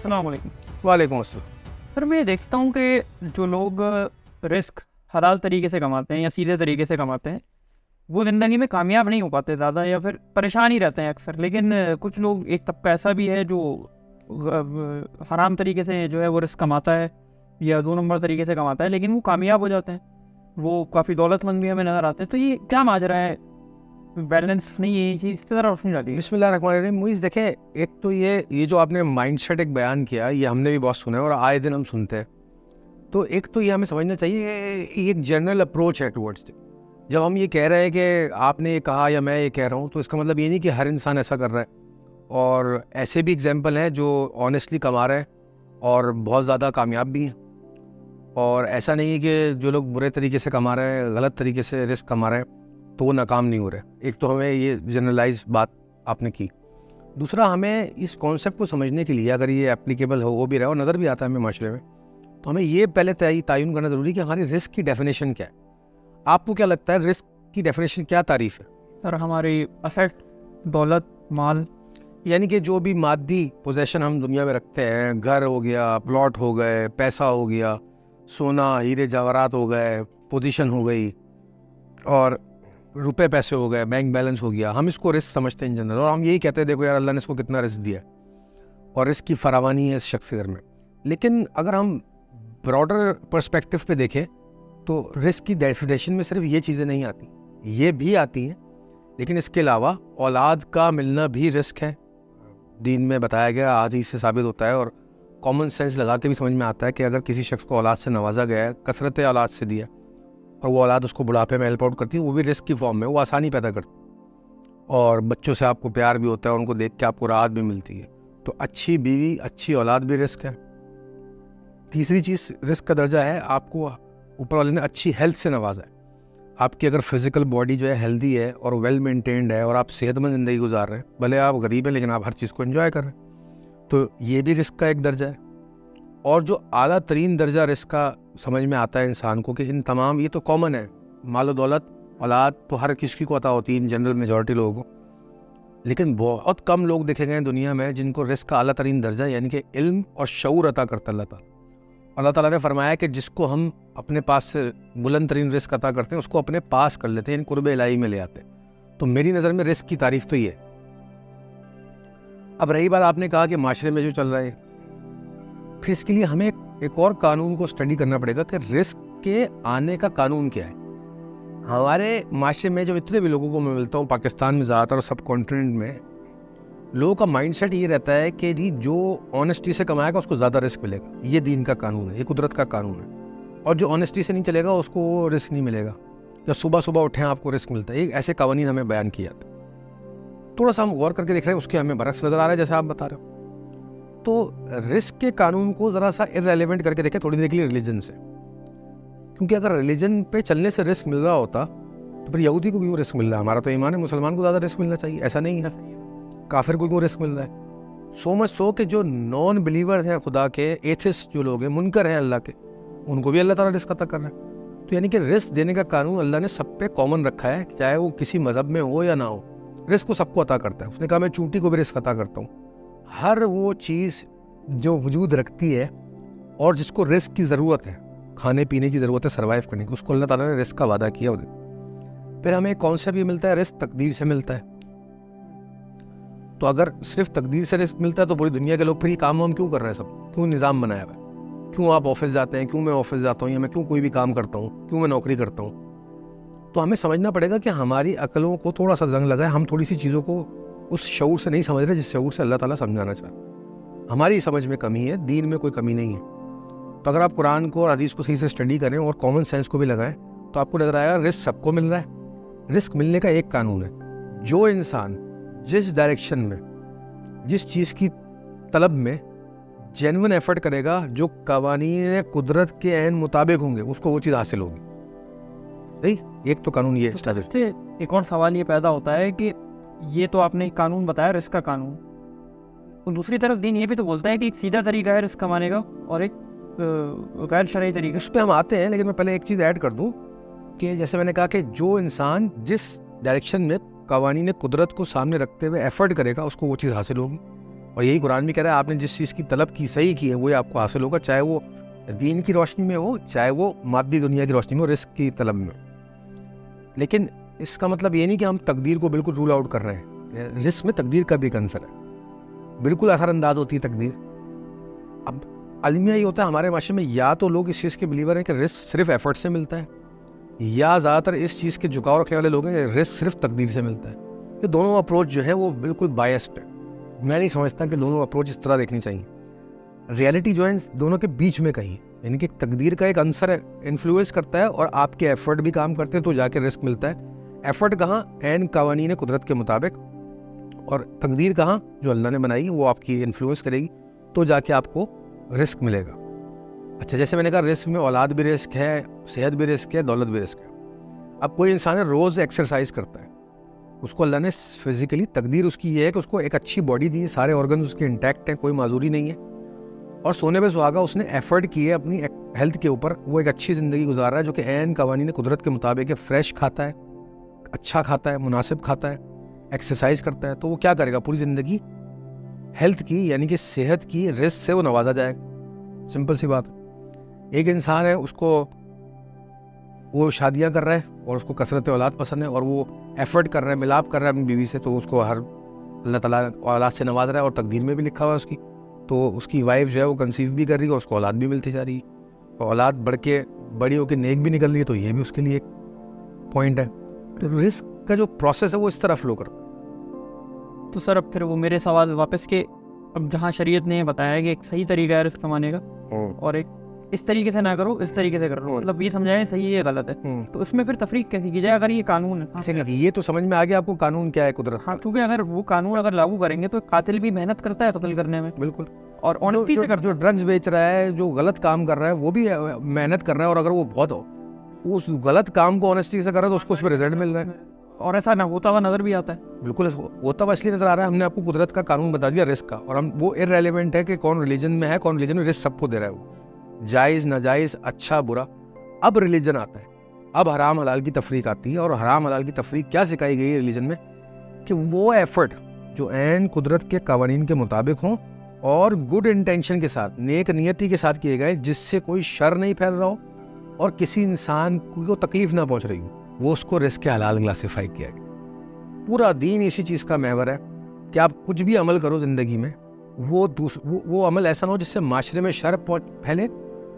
السلام علیکم. وعلیکم السلام. سر میں دیکھتا ہوں کہ جو لوگ رزق حلال طریقے سے کماتے ہیں یا سیدھے طریقے سے کماتے ہیں وہ زندگی میں کامیاب نہیں ہو پاتے زیادہ, یا پھر پریشان ہی رہتے ہیں اکثر. لیکن کچھ لوگ, ایک طبقہ ایسا بھی ہے جو حرام طریقے سے جو ہے وہ رزق کماتا ہے یا 2 نمبر طریقے سے کماتا ہے, لیکن وہ کامیاب ہو جاتے ہیں, وہ کافی دولت مند بھی ہمیں نظر آتے ہیں. تو یہ کیا ماجرا ہے؟ بیلنس نہیں ہے یہ چیز, اس طرح روشنی ڈالی. بسم اللہ الرحمن الرحیم. موئز دیکھیں, ایک تو یہ جو آپ نے مائنڈ سیٹ ایک بیان کیا, یہ ہم نے بھی بہت سنا ہے اور آئے دن ہم سنتے ہیں. تو ایک تو یہ ہمیں سمجھنا چاہیے یہ ایک جنرل اپروچ ہے ٹورڈس. جب ہم یہ کہہ رہے ہیں کہ آپ نے یہ کہا یا میں یہ کہہ رہا ہوں, تو اس کا مطلب یہ نہیں کہ ہر انسان ایسا کر رہا ہے. اور ایسے بھی اگزامپل ہیں جو آنیسٹلی کما رہے ہیں اور بہت زیادہ کامیاب بھی ہیں. اور ایسا نہیں ہے کہ جو لوگ برے طریقے سے کما رہے ہیں, غلط طریقے سے رزق کما رہے ہیں, تو وہ ناکام نہیں ہو رہے. ایک تو ہمیں یہ جنرلائز بات آپ نے کی. دوسرا, ہمیں اس کانسیپٹ کو سمجھنے کے لیے, اگر یہ اپلیکیبل ہو بھی رہا ہے اور نظر بھی آتا ہے ہمیں معاشرے میں, تو ہمیں یہ پہلے تعین کرنا ضروری ہے کہ ہماری رزق کی ڈیفینیشن کیا ہے. آپ کو کیا لگتا ہے رزق کی ڈیفینیشن کیا تعریف ہے؟ سر ہماری اسیٹ, دولت, مال, یعنی کہ جو بھی مادی پوزیشن ہم دنیا میں رکھتے ہیں, گھر ہو گیا, پلاٹ ہو گئے, پیسہ ہو گیا, سونا ہیرے جواہرات ہو گئے, پوزیشن ہو گئی, اور روپے پیسے ہو گئے, بینک بیلنس ہو گیا, ہم اس کو رزق سمجھتے ہیں ان جنرل. اور ہم یہی کہتے ہیں دیکھو یار اللہ نے اس کو کتنا رزق دیا ہے اور رزق کی فراوانی ہے اس شخص کے گھر میں. لیکن اگر ہم براڈر پرسپیکٹو پہ دیکھیں تو رزق کی ڈیفینیشن میں صرف یہ چیزیں نہیں آتی, یہ بھی آتی ہیں, لیکن اس کے علاوہ اولاد کا ملنا بھی رزق ہے. دین میں بتایا گیا, حدیث سے ثابت ہوتا ہے, اور کامن سینس لگا کے بھی سمجھ میں آتا ہے کہ اگر کسی شخص کو اولاد سے نوازا گیا ہے, کثرت اولاد سے دیا, اور وہ اولاد اس کو بڑھاپے میں ہیلپ آؤٹ کرتی ہے, وہ بھی رزق کی فارم میں, وہ آسانی پیدا کرتی ہے. اور بچوں سے آپ کو پیار بھی ہوتا ہے, ان کو دیکھ کے آپ کو راحت بھی ملتی ہے. تو اچھی بیوی, اچھی اولاد بھی رزق ہے. تیسری چیز رزق کا درجہ ہے, آپ کو اوپر والے نے اچھی ہیلتھ سے نوازا ہے. آپ کی اگر فزیکل باڈی جو ہے ہیلدی ہے اور ویل مینٹینڈ ہے اور آپ صحت مند زندگی گزار رہے ہیں, بھلے آپ غریب ہیں لیکن آپ ہر چیز کو انجوائے کر رہے ہیں, تو یہ بھی رزق کا ایک درجہ ہے. اور جو اعلیٰ ترین درجہ رزق کا سمجھ میں آتا ہے انسان کو کہ ان تمام, یہ تو کامن ہے, مال و دولت, اولاد تو ہر کسی کو عطا ہوتی ہے ان جنرل میجورٹی لوگوں کو, لیکن بہت کم لوگ دیکھے گئے ہیں دنیا میں جن کو رزق کا اعلیٰ ترین درجہ یعنی کہ علم اور شعور عطا کرتا اللہ تعالیٰ. اللہ تعالیٰ نے فرمایا کہ جس کو ہم اپنے پاس سے بلند ترین رزق عطا کرتے ہیں اس کو اپنے پاس کر لیتے ہیں, یعنی قرب الہی میں لے آتے ہیں. تو میری نظر میں رزق کی تعریف تو یہ ہے. اب رہی بات آپ نے کہا کہ معاشرے میں جو چل رہا ہے, پھر اس کے لیے ہمیں ایک اور قانون کو اسٹڈی کرنا پڑے گا کہ رزق کے آنے کا قانون کیا ہے. ہمارے معاشرے میں جو اتنے بھی لوگوں کو میں ملتا ہوں, پاکستان میں زیادہ تر اور سب کانٹیننٹ میں, لوگوں کا مائنڈ سیٹ یہ رہتا ہے کہ جی جو آنیسٹی سے کمائے گا اس کو زیادہ رزق ملے گا. یہ دین کا قانون ہے, یہ قدرت کا قانون ہے. اور جو آنیسٹی سے نہیں چلے گا اس کو وہ رزق نہیں ملے گا. جب صبح صبح اٹھیں آپ کو رزق ملتا ہے. ایک ایسے قوانین ہمیں بیان کیا جاتا ہے, تھوڑا سا ہم غور کر کے دیکھ رہے ہیں, اس کے ہمیں برعکس نظر آ رہا ہے جیسے آپ بتا رہے ہو. تو رزق کے قانون کو ذرا سا ارریلیونٹ کر کے دیکھیں تھوڑی دیر کے لیے ریلیجن سے, کیونکہ اگر ریلیجن پہ چلنے سے رزق مل رہا ہوتا تو پھر یہودی کو بھی وہ رزق مل رہا ہے. ہمارا تو ایمان ہے مسلمان کو زیادہ رزق ملنا چاہیے, ایسا نہیں ہے. کافر کو کیوں رزق مل رہا ہے؟ سو مچ سو کہ جو نان بلیورز ہیں خدا کے, ایتھسٹ جو لوگ ہیں, منکر ہیں اللہ کے, ان کو بھی اللہ تعالیٰ رزق عطا کر رہا ہے. تو یعنی کہ رزق دینے کا قانون اللہ نے سب پہ کامن رکھا ہے, چاہے وہ کسی مذہب میں ہو یا نہ ہو, رزق کو سب کو عطا کرتا ہے. اس نے کہا میں چونٹی کو بھی رزق عطا کرتا ہوں. ہر وہ چیز جو وجود رکھتی ہے اور جس کو رزق کی ضرورت ہے, کھانے پینے کی ضرورت ہے سروائیو کرنے کی, اس کو اللہ تعالیٰ نے رزق کا وعدہ کیا. پھر ہمیں کانسیپٹ یہ ملتا ہے رزق تقدیر سے ملتا ہے. تو اگر صرف تقدیر سے رزق ملتا ہے تو پوری دنیا کے لوگ پھر یہ کام ہم کیوں کر رہے ہیں؟ سب کیوں نظام بنایا ہوا ہے؟ کیوں آپ آفس جاتے ہیں, کیوں میں آفس جاتا ہوں, یا میں کیوں کوئی بھی کام کرتا ہوں, کیوں میں نوکری کرتا ہوں؟ تو ہمیں سمجھنا پڑے گا کہ ہماری عقلوں کو تھوڑا سا زنگ لگا ہے, ہم تھوڑی سی چیزوں کو اس شعور سے نہیں سمجھ رہے جس شعور سے اللہ تعالیٰ سمجھانا چاہے. ہماری سمجھ میں کمی ہے, دین میں کوئی کمی نہیں ہے. تو اگر آپ قرآن کو اور حدیث کو صحیح سے اسٹڈی کریں اور کامن سینس کو بھی لگائیں تو آپ کو نظر آئے گا رزق سب کو مل رہا ہے. رزق ملنے کا ایک قانون ہے, جو انسان جس ڈائریکشن میں, جس چیز کی طلب میں جینون ایفرٹ کرے گا, جو قوانین قدرت کے عین مطابق ہوں گے, اس کو وہ چیز حاصل ہوگی. صحیح, ایک تو قانون یہ ہے. ایک اور سوال یہ پیدا ہوتا ہے کہ یہ تو آپ نے قانون بتایا رزق کا قانون, اور دوسری طرف دین یہ بھی تو بولتا ہے کہ ایک سیدھا طریقہ ہے رزق کمانے کا اور ایک غیر شرعی طریقہ. اس پہ ہم آتے ہیں, لیکن میں پہلے ایک چیز ایڈ کر دوں کہ جیسے میں نے کہا کہ جو انسان جس ڈائریکشن میں قوانین قدرت کو سامنے رکھتے ہوئے ایفرٹ کرے گا اس کو وہ چیز حاصل ہوگی. اور یہی قرآن بھی کہہ رہا ہے آپ نے جس چیز کی طلب کی صحیح کی ہے وہی آپ کو حاصل ہوگا, چاہے وہ دین کی روشنی میں ہو چاہے وہ مادی دنیا کی روشنی میں ہو, رزق کی طلب میں. لیکن اس کا مطلب یہ نہیں کہ ہم تقدیر کو بالکل رول آؤٹ کر رہے ہیں. رزق میں تقدیر کا بھی ایک عنصر ہے, بالکل اثر انداز ہوتی ہے تقدیر. اب المیہ یہ ہوتا ہے ہمارے معاشرے میں, یا تو لوگ اس چیز کے بلیور ہیں کہ رزق صرف ایفرٹ سے ملتا ہے, یا زیادہ تر اس چیز کے جھکاؤ رکھنے والے لوگ ہیں کہ رزق صرف تقدیر سے ملتا ہے. یہ دونوں اپروچ جو ہے وہ بالکل بائسڈ ہے. میں نہیں سمجھتا کہ دونوں اپروچ اس طرح دیکھنی چاہیے. ریئلٹی جو ہے دونوں کے بیچ میں کہیں, یعنی کہ تقدیر کا ایک عنصر ہے, انفلوئنس کرتا ہے, اور آپ کے ایفرٹ بھی کام کرتے ہیں تو جا کے رزق ملتا ہے. ایفرٹ کہاں, عین قوانین قدرت کے مطابق, اور تقدیر کہاں, جو اللہ نے بنائی وہ آپ کی انفلوئنس کرے گی تو جا کے آپ کو رزق ملے گا. اچھا, جیسے میں نے کہا رزق میں اولاد بھی رزق ہے, صحت بھی رزق ہے, دولت بھی رزق ہے. اب کوئی انسان ہے روز ایکسرسائز کرتا ہے, اس کو اللہ نے فزیکلی تقدیر اس کی یہ ہے کہ اس کو ایک اچھی باڈی دی ہے, سارے آرگنز اس کے انٹیکٹ ہیں, کوئی معذوری نہیں ہے, اور سونے پہ سہاگا اس نے ایفرٹ کی ہے اپنی ہیلتھ کے اوپر, وہ ایک اچھی زندگی گزار رہا ہے جو کہ عین قوانین قدرت کے مطابق ہے. فریش کھاتا ہے, اچھا کھاتا ہے, مناسب کھاتا ہے, ایکسرسائز کرتا ہے, تو وہ کیا کرے گا, پوری زندگی ہیلتھ کی یعنی کہ صحت کی رزق سے وہ نوازا جائے گا. سمپل سی بات. ایک انسان ہے, اس کو وہ شادیاں کر رہا ہے اور اس کو کثرت اولاد پسند ہے, اور وہ ایفرٹ کر رہا ہے, ملاپ کر رہا ہے اپنی بیوی سے, تو اس کو ہر اللہ تعالیٰ اولاد سے نواز رہا ہے, اور تقدیر میں بھی لکھا ہوا ہے اس کی, تو اس کی وائف جو ہے وہ کنسیو بھی کر رہی ہے, اور اس کو اولاد بھی ملتی جا رہی ہے, اور اولاد بڑی ہو کے نیک بھی نکل رہی ہے, تو یہ بھی اس کے لیے ایک پوائنٹ ہے. تو رزق کا جو پروسیس ہے وہ اس طرح فلو کرتا ہے. تو سر اب پھر وہ میرے سوال واپس کے, اب جہاں شریعت نے بتایا ہے کہ ایک صحیح طریقہ ہے رزق کمانے کا, اور ایک اس طریقے سے نہ کرو اس طریقے سے کرو, مطلب یہ سمجھائیں صحیح ہے غلط ہے, تو اس میں پھر تفریق کیسے کی جائے اگر یہ قانون ہے؟ یہ تو سمجھ میں آ گیا آپ کو قانون کیا ہے قدرت. ہاں, کیونکہ اگر وہ قانون اگر لاگو کریں گے تو قاتل بھی محنت کرتا ہے قتل کرنے میں, بالکل, اور آنےسٹی سے جو ڈرگز بیچ رہا ہے, جو غلط کام کر رہا ہے, وہ بھی محنت کر رہا ہے, اور اگر وہ بہت اس غلط کام کو آنےسٹی سے کر رہا ہے تو اس کو اس پہ رزلٹ مل رہا ہے, اور ایسا نہ ہوتا ہوا نظر بھی آتا ہے. بالکل ہوتا ہوا اس لیے نظر آ رہا ہے. ہم نے آپ کو قدرت کا قانون بتا دیا رزق کا, اور ہم وہ ارریلیونٹ ہے کہ کون ریلیجن میں ہے, کون ریلیجن میں رزق سب کو دے رہا ہے, وہ جائز ناجائز اچھا برا. اب ریلیجن آتا ہے, اب حرام حلال کی تفریق آتی ہے, اور حرام حلال کی تفریق کیا سکھائی گئی ہے ریلیجن میں, کہ وہ ایفرٹ جو عین قدرت کے قوانین کے مطابق ہوں اور گڈ انٹینشن کے ساتھ, نیک نیتی کے ساتھ کیے گئے, جس سے کوئی شر نہیں پھیل رہا ہو اور کسی انسان کو تکلیف نہ پہنچ رہی ہو, وہ اس کو رزق حلال کلاسیفائی کیا گیا. پورا دین اسی چیز کا محور ہے کہ آپ کچھ بھی عمل کرو زندگی میں, وہ عمل ایسا نہ ہو جس سے معاشرے میں شر پھیلے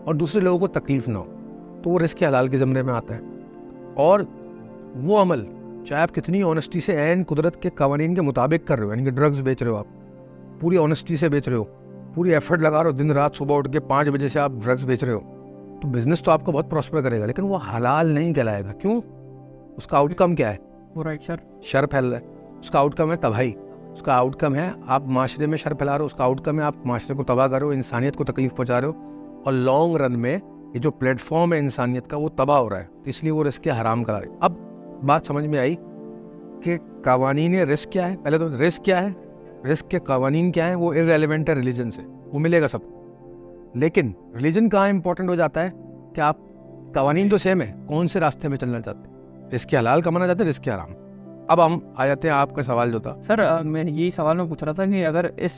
اور دوسرے لوگوں کو تکلیف نہ ہو, تو وہ رزق حلال کے زمرے میں آتا ہے. اور وہ عمل چاہے آپ کتنی آنےسٹی سے عین قدرت کے قوانین کے مطابق کر رہے ہو, یعنی کہ ڈرگز بیچ رہے ہو, آپ پوری آنےسٹی سے بیچ رہے ہو, پوری ایفرٹ لگا رہے ہو, دن رات صبح اٹھ کے 5 بجے سے آپ ڈرگز بیچ رہے ہو, تو بزنس تو آپ کا بہت پراسپر کرے گا, لیکن وہ حلال نہیں کہلائے گا. کیوں؟ اس کا آؤٹ کم کیا ہے؟ شر پھیل رہا ہے, اس کا آؤٹ کم ہے تباہی, اس کا آؤٹ کم ہے آپ معاشرے میں شر پھیلا رہے ہو, اس کا آؤٹ کم ہے آپ معاشرے کو تباہ کر رہے ہو, انسانیت کو تکلیف پہنچا رہے ہو, اور لانگ رن میں یہ جو پلیٹ فارم ہے انسانیت کا وہ تباہ ہو رہا ہے, تو اس لیے وہ رزق حرام کرا رہے. اب بات سمجھ میں آئی کہ قوانین رزق کیا ہے. پہلے تو رزق کیا ہے, رزق کے قوانین کیا ہیں, وہ ارریلیونٹ ہے ریلیجن سے, وہ ملے گا سب کو. لیکن ریلیجن کہاں امپورٹنٹ ہو جاتا ہے کہ آپ قوانین تو سیم ہے, کون سے راستے میں چلنا چاہتے ہیں, رزق حلال کمانا چاہتے ہیں رزق حرام. اب ہم آ جاتے ہیں آپ کا سوال جو تھا. سر میں یہی سوال میں پوچھ رہا تھا کہ اگر اس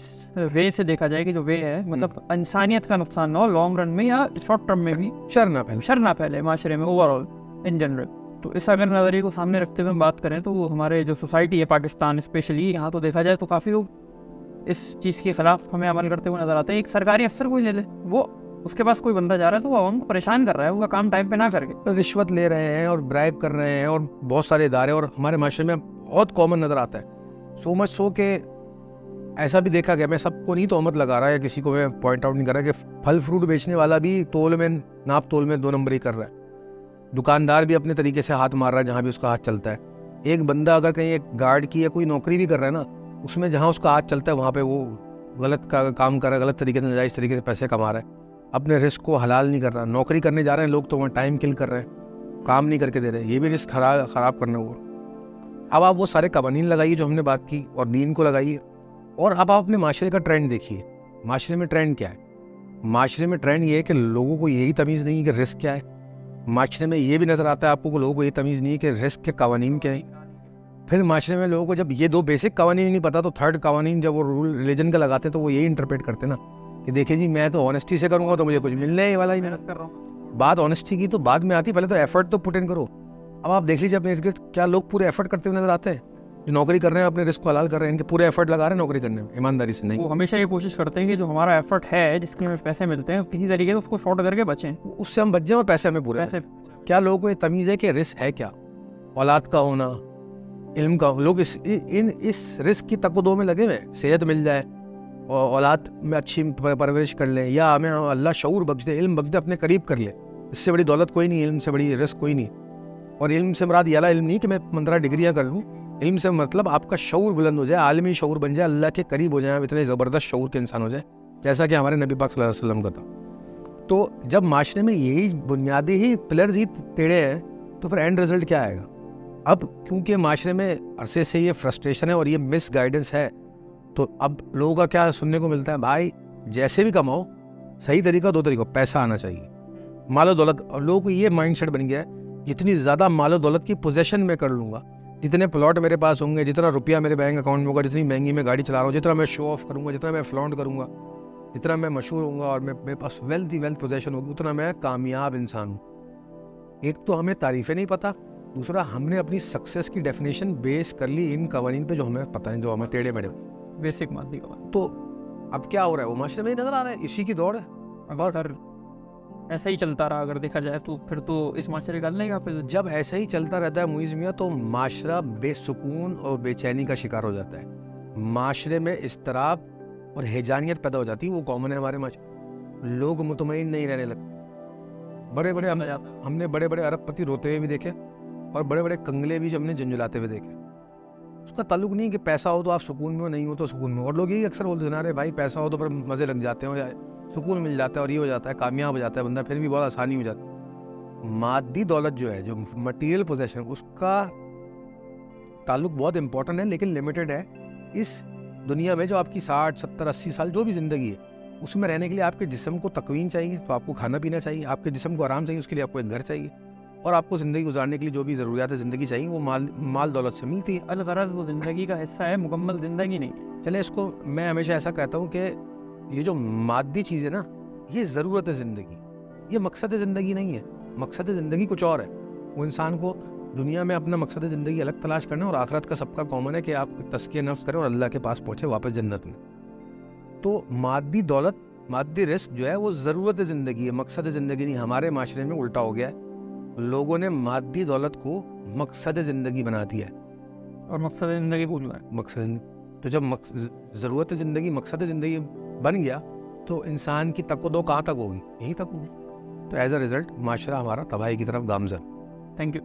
وے سے دیکھا جائے کہ جو وے ہے, مطلب انسانیت کا نقصان نہ ہو لانگ رن میں یا شارٹ ٹرم میں بھی, شر نہ پھیلے معاشرے میں اوور آل ان جنرل, تو اس اگر نظریے کو سامنے رکھتے ہوئے بات کریں تو وہ ہمارے جو سوسائٹی ہے پاکستان اسپیشلی, یہاں تو دیکھا جائے تو کافی لوگ اس چیز کے خلاف ہمیں عمل کرتے ہوئے نظر آتے ہیں. ایک سرکاری افسر کوئی لے لے, وہ اس کے پاس کوئی بندہ جا رہا ہے تو وہ عوام کو پریشان کر رہا ہے, وہ کام ٹائم پہ نہ کر کے رشوت لے رہے ہیں اور برائب کر رہے ہیں, اور بہت سارے ادارے, اور ہمارے معاشرے میں بہت کامن نظر آتا ہے. سو مچ سو کہ ایسا بھی دیکھا گیا, میں سب کو نہیں تہمت لگا رہا ہے, کسی کو میں پوائنٹ آؤٹ نہیں کر رہا, کہ پھل فروٹ بیچنے والا بھی تول میں ناپ تول میں 2 نمبر ہی کر رہا ہے, دکاندار بھی اپنے طریقے سے ہاتھ مار رہا ہے جہاں بھی اس کا ہاتھ چلتا ہے. ایک بندہ اگر کہیں ایک گارڈ کی یا کوئی نوکری بھی کر رہا ہے نا, اس میں جہاں اس کا ہاتھ چلتا ہے وہاں پہ وہ غلط کام کر رہا ہے, غلط طریقے سے ناجائز طریقے سے پیسے کما رہا ہے, اپنے رزق کو حلال نہیں کر رہا. نوکری کرنے جا رہے ہیں لوگ تو وہاں ٹائم کل کر رہے ہیں, کام نہیں کر کے دے رہے, یہ بھی رزق خراب کرنا ہوا. اب آپ وہ سارے قوانین لگائیے جو ہم نے بات کی, اور دین کو لگائیے, اور اب آپ اپنے معاشرے کا ٹرینڈ دیکھیے. معاشرے میں ٹرینڈ کیا ہے؟ معاشرے میں ٹرینڈ یہ ہے کہ لوگوں کو یہی تمیز نہیں ہے کہ رزق کیا ہے. معاشرے میں یہ بھی نظر آتا ہے آپ کو کہ لوگوں کو یہ تمیز نہیں ہے کہ رزق کے قوانین کیا ہیں. پھر معاشرے میں لوگوں کو جب یہ 2 بیسک قوانین نہیں پتا تو 3rd قوانین جب وہ رول ریلیجن کا لگاتے ہیں تو وہ یہی انٹرپریٹ کرتے ہیں نا کہ دیکھیں جی میں تو آنیسٹی سے کروں گا تو مجھے کچھ ملنے ہی والا ہی نہیں. کر رہا ہوں. بات آنیسٹی کی تو بعد میں آتی, پہلے تو ایفرٹ تو پٹ ان کرو. اب آپ دیکھ لیجیے اپنے ارد گرد کیا لوگ پورے ایفرٹ کرتے ہوئے نظر آتے ہیں جو نوکری کر رہے ہیں, اپنے رزق کو حلال کر رہے ہیں, ان کے پورے ایفرٹ لگا رہے ہیں نوکری کرنے میں ایمانداری سے؟ نہیں. وہ ہمیشہ یہ کوشش کرتے ہیں کہ جو ہمارا ایفرٹ ہے جس کے ہمیں پیسے ملتے ہیں کسی طریقے سے اس کو شارٹ کر کے بچیں, اس سے ہم بچ جائیں اور پیسے ہمیں پورے. پیسے کیا لوگوں کو یہ تمیز ہے کہ رزق ہے کیا؟ اولاد کا ہونا, علم کا, لوگ اس رزق کی تک و دو میں لگے ہوئے. صحت مل جائے اور اولاد میں اچھی پرورش کر لیں, یا ہمیں اللہ شعور بخش دے, علم بخش دے, اپنے قریب کر لے. اس سے بڑی دولت کوئی نہیں, علم سے بڑی رزق کوئی نہیں. اور علم سے مراد یہ والا علم نہیں کہ میں 15 ڈگریاں کر لوں. علم سے مطلب آپ کا شعور بلند ہو جائے, عالمی شعور بن جائے, اللہ کے قریب ہو جائیں, اتنے زبردست شعور کے انسان ہو جائے جیسا کہ ہمارے نبی پاک صلی اللہ علیہ وسلم کا تھا. تو جب معاشرے میں یہی بنیادی ہی پلرز ہی ٹیڑھے ہیں تو پھر اینڈ رزلٹ کیا آئے گا؟ اب کیونکہ معاشرے میں عرصے سے یہ فرسٹریشن ہے اور یہ مس گائیڈنس ہے, تو اب لوگوں کا کیا سننے کو ملتا ہے, بھائی جیسے بھی کماؤ صحیح طریقہ 2 طریقوں, پیسہ آنا چاہیے, مال و دولت. اور لوگوں کو یہ مائنڈ سیٹ بن گیا ہے جتنی زیادہ مال و دولت کی پوزیشن میں کر لوں گا, جتنے پلاٹ میرے پاس ہوں گے, جتنا روپیہ میرے بینک اکاؤنٹ میں ہوگا, جتنی مہنگی میں گاڑی چلا رہا ہوں, جتنا میں شو آف کروں گا, جتنا میں فلانٹ کروں گا, جتنا میں مشہور ہوں گا اور میرے پاس ویلتھ پوزیشن ہوگی, اتنا میں کامیاب انسان ہوں. ایک تو ہمیں تعریفیں نہیں پتہ, دوسرا ہم نے اپنی سکسیس کی ڈیفینیشن بیس کر لی ان قوانین پہ جو ہمیں پتہ ہیں, جو ہمیں ٹیڑھے میڑھے. بیسک مادی قوانین. تو اب کیا ہو رہا ہے, وہ معاشرے میں ہی نظر آ رہا ہے, اسی کی دوڑ ہے. اگر ایسا ہی چلتا رہا اگر دیکھا جائے تو پھر تو اس معاشرے کا نہیں گا. پھر جب ایسا ہی چلتا رہتا ہے معیز میاں, تو معاشرہ بے سکون اور بے چینی کا شکار ہو جاتا ہے. معاشرے میں اضطراب اور ہیجانیت پیدا ہو جاتی ہے. وہ کامن ہے ہمارے معاشرے, لوگ مطمئن نہیں رہنے لگتے. ہم نے بڑے بڑے ارب پتی روتے ہوئے بھی دیکھے اور بڑے بڑے کنگلے بھی ہم نے جھنجھلاتے ہوئے دیکھے. اس کا تعلق نہیں کہ پیسہ ہو تو آپ سکون میں ہو, نہیں ہو تو سکون میں. اور لوگ یہی اکثر بولتے ہیں ارے بھائی پیسہ ہو تو پھر مزے لگ جاتے ہیں, اور سکون مل جاتا ہے, اور یہ ہو جاتا ہے, کامیاب ہو جاتا ہے بندہ, پھر بھی بہت آسانی ہو جاتی ہے. مادی دولت جو ہے, جو مٹیریل پوزیشن, اس کا تعلق بہت امپورٹنٹ ہے لیکن لمیٹڈ ہے. اس دنیا میں جو آپ کی 60 70 80 سال جو بھی زندگی ہے, اس میں رہنے کے لیے آپ کے جسم کو تقوین چاہیے, تو آپ کو کھانا پینا چاہیے, آپ کے جسم کو آرام چاہیے, اس کے لیے آپ کو ایک گھر چاہیے, اور آپ کو زندگی گزارنے کے لیے جو بھی ضروریات ہے زندگی چاہیے, وہ مال دولت سے ملتی ہے. الغرض وہ زندگی کا حصہ ہے, مکمل زندگی نہیں. چلے اس کو میں ہمیشہ ایسا کہتا ہوں کہ یہ جو مادی چیز ہے نا, یہ ضرورت ہے زندگی, یہ مقصد زندگی نہیں ہے. مقصد زندگی کچھ اور ہے. وہ انسان کو دنیا میں اپنا مقصد زندگی الگ تلاش کرنا, اور آخرت کا سب کا کامن ہے کہ آپ تزکیہ نفس کریں اور اللہ کے پاس پہنچے واپس جنت میں. تو مادی دولت, مادی رزق جو ہے وہ ضرورت زندگی ہے, مقصد زندگی نہیں. ہمارے معاشرے میں الٹا ہو گیا ہے, لوگوں نے مادی دولت کو مقصد زندگی بنا دیا ہے اور مقصد زندگی بھول گئے. مقصد تو جب ضرورت زندگی مقصد زندگی بن گیا تو انسان کی تک و دو کہاں تک ہوگی, یہیں تک ہوگی. تو ایز اے رزلٹ معاشرہ ہمارا تباہی کی طرف گامزن. Thank you.